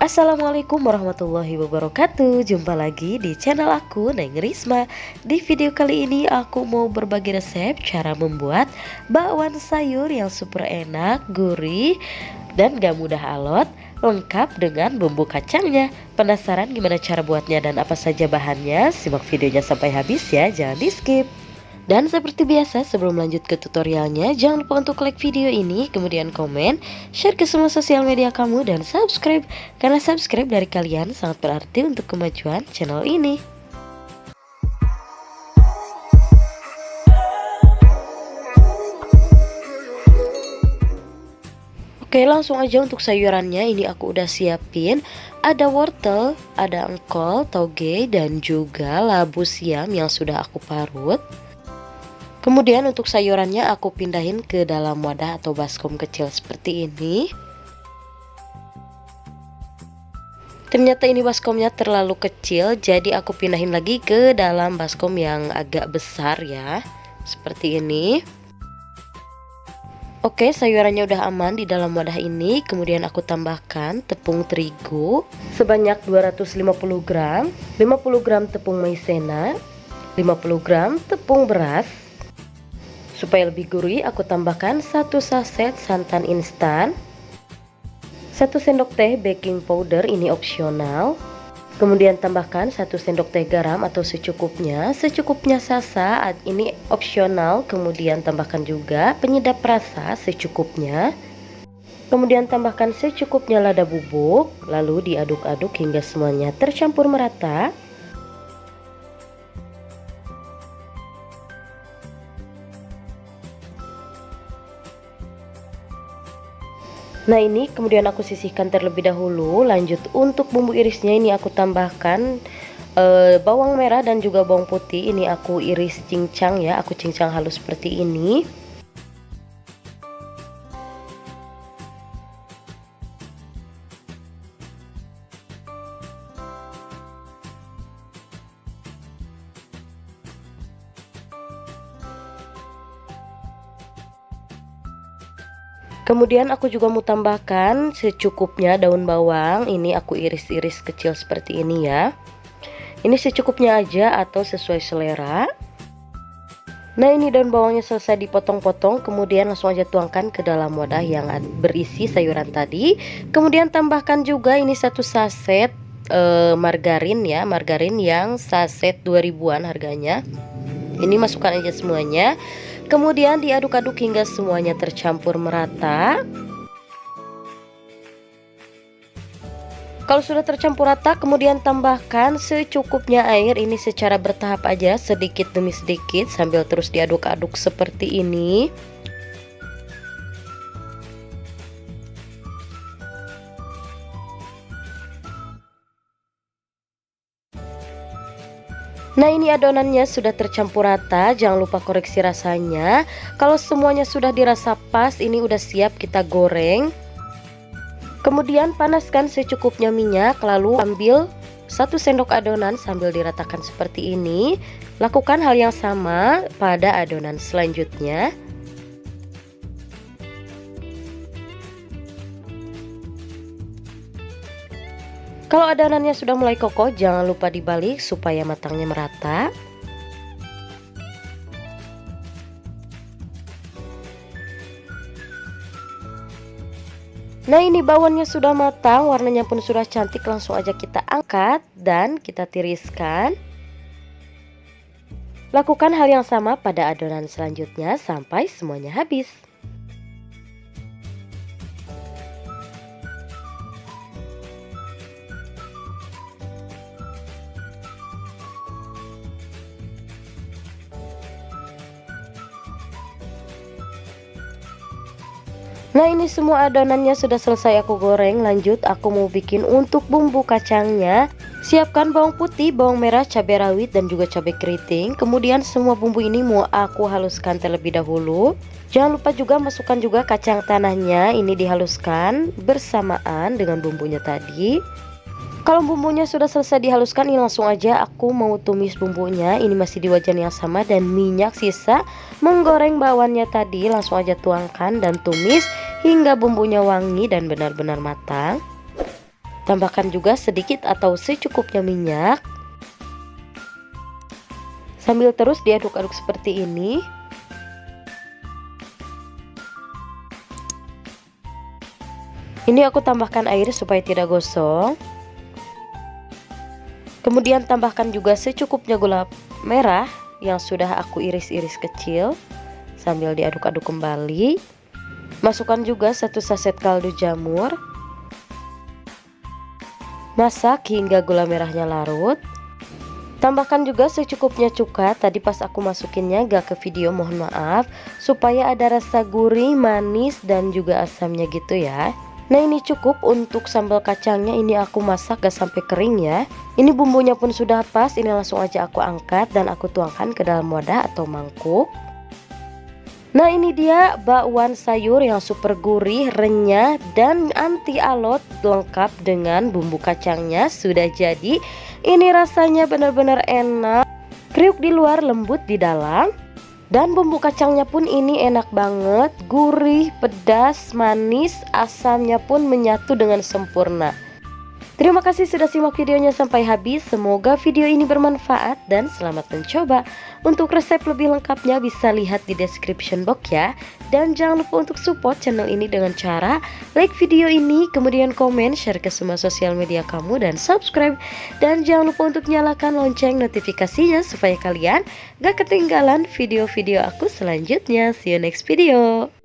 Assalamualaikum warahmatullahi wabarakatuh. Jumpa lagi di channel aku, Neng Risma. Di video kali ini aku mau berbagi resep cara membuat bakwan sayur yang super enak, gurih, dan gak mudah alot, lengkap dengan bumbu kacangnya. Penasaran gimana cara buatnya dan apa saja bahannya? Simak videonya sampai habis ya, jangan di skip. Dan seperti biasa, sebelum lanjut ke tutorialnya, jangan lupa untuk like video ini, kemudian komen, share ke semua sosial media kamu, dan subscribe. Karena subscribe dari kalian sangat berarti untuk kemajuan channel ini. Oke, langsung aja untuk sayurannya. Ini aku udah siapin. Ada wortel, ada engkol, toge, dan juga labu siam yang sudah aku parut. Kemudian untuk sayurannya aku pindahin ke dalam wadah atau baskom kecil seperti ini. Ternyata ini baskomnya terlalu kecil, jadi aku pindahin lagi ke dalam baskom yang agak besar ya, seperti ini. Oke, sayurannya udah aman di dalam wadah ini. Kemudian aku tambahkan tepung terigu sebanyak 250 gram, 50 gram tepung maizena, 50 gram tepung beras. Supaya lebih gurih, aku tambahkan 1 saset santan instan, 1 sendok teh baking powder, ini opsional. Kemudian tambahkan 1 sendok teh garam atau secukupnya, sasa, ini opsional. Kemudian tambahkan juga penyedap rasa secukupnya. Kemudian tambahkan secukupnya lada bubuk, lalu diaduk-aduk hingga semuanya tercampur merata. Nah, ini kemudian aku sisihkan terlebih dahulu. Lanjut untuk bumbu irisnya, ini aku tambahkan bawang merah dan juga bawang putih. Ini aku iris cincang ya, aku cincang halus seperti ini. Kemudian aku juga mau tambahkan secukupnya daun bawang. Ini aku iris-iris kecil seperti ini ya. Ini secukupnya aja atau sesuai selera. Nah, ini daun bawangnya selesai dipotong-potong. Kemudian langsung aja tuangkan ke dalam wadah yang berisi sayuran tadi. Kemudian tambahkan juga ini 1 saset margarin ya. Margarin yang saset 2000-an harganya. Ini masukkan aja semuanya. Kemudian diaduk-aduk hingga semuanya tercampur merata. Kalau sudah tercampur rata, kemudian tambahkan secukupnya air. Ini secara bertahap aja, sedikit demi sedikit, sambil terus diaduk-aduk seperti ini. Nah, ini adonannya sudah tercampur rata. Jangan lupa koreksi rasanya. Kalau semuanya sudah dirasa pas, ini udah siap kita goreng. Kemudian panaskan secukupnya minyak, lalu ambil 1 sendok adonan sambil diratakan seperti ini. Lakukan hal yang sama pada adonan selanjutnya. Kalau adonannya sudah mulai kokoh, jangan lupa dibalik supaya matangnya merata. Nah, ini bakwannya sudah matang, warnanya pun sudah cantik. Langsung aja kita angkat dan kita tiriskan. Lakukan hal yang sama pada adonan selanjutnya sampai semuanya habis. Nah, ini semua adonannya sudah selesai aku goreng. Lanjut aku mau bikin untuk bumbu kacangnya. Siapkan bawang putih, bawang merah, cabai rawit, dan juga cabai keriting. Kemudian semua bumbu ini mau aku haluskan terlebih dahulu. Jangan lupa juga masukkan juga kacang tanahnya. Ini dihaluskan bersamaan dengan bumbunya tadi. Kalau bumbunya sudah selesai dihaluskan, ini langsung aja aku mau tumis bumbunya. Ini masih di wajan yang sama dan minyak sisa menggoreng bakwannya tadi. Langsung aja tuangkan dan tumis hingga bumbunya wangi dan benar-benar matang. Tambahkan juga sedikit atau secukupnya minyak. Sambil terus diaduk-aduk seperti ini. Ini aku tambahkan air supaya tidak gosong. Kemudian tambahkan juga secukupnya gula merah yang sudah aku iris-iris kecil. Sambil diaduk-aduk kembali. Masukkan juga 1 saset kaldu jamur. Masak hingga gula merahnya larut. Tambahkan juga secukupnya cuka. Tadi pas aku masukinnya gak ke video, mohon maaf. Supaya ada rasa gurih, manis, dan juga asamnya gitu ya. Nah ini cukup untuk sambal kacangnya. Ini aku masak gak sampai kering ya. Ini bumbunya pun sudah pas. Ini langsung aja aku angkat dan aku tuangkan ke dalam wadah atau mangkuk. Nah ini dia bakwan sayur yang super gurih, renyah, dan anti alot. Lengkap dengan bumbu kacangnya sudah jadi. Ini rasanya benar-benar enak. Kriuk di luar, lembut di dalam. Dan bumbu kacangnya pun ini enak banget, gurih, pedas, manis, asamnya pun menyatu dengan sempurna. Terima kasih sudah simak videonya sampai habis. Semoga video ini bermanfaat dan selamat mencoba. Untuk resep lebih lengkapnya bisa lihat di description box ya. Dan jangan lupa untuk support channel ini dengan cara like video ini, kemudian komen, share ke semua sosial media kamu, dan subscribe. Dan jangan lupa untuk nyalakan lonceng notifikasinya supaya kalian gak ketinggalan video-video aku selanjutnya. See you next video.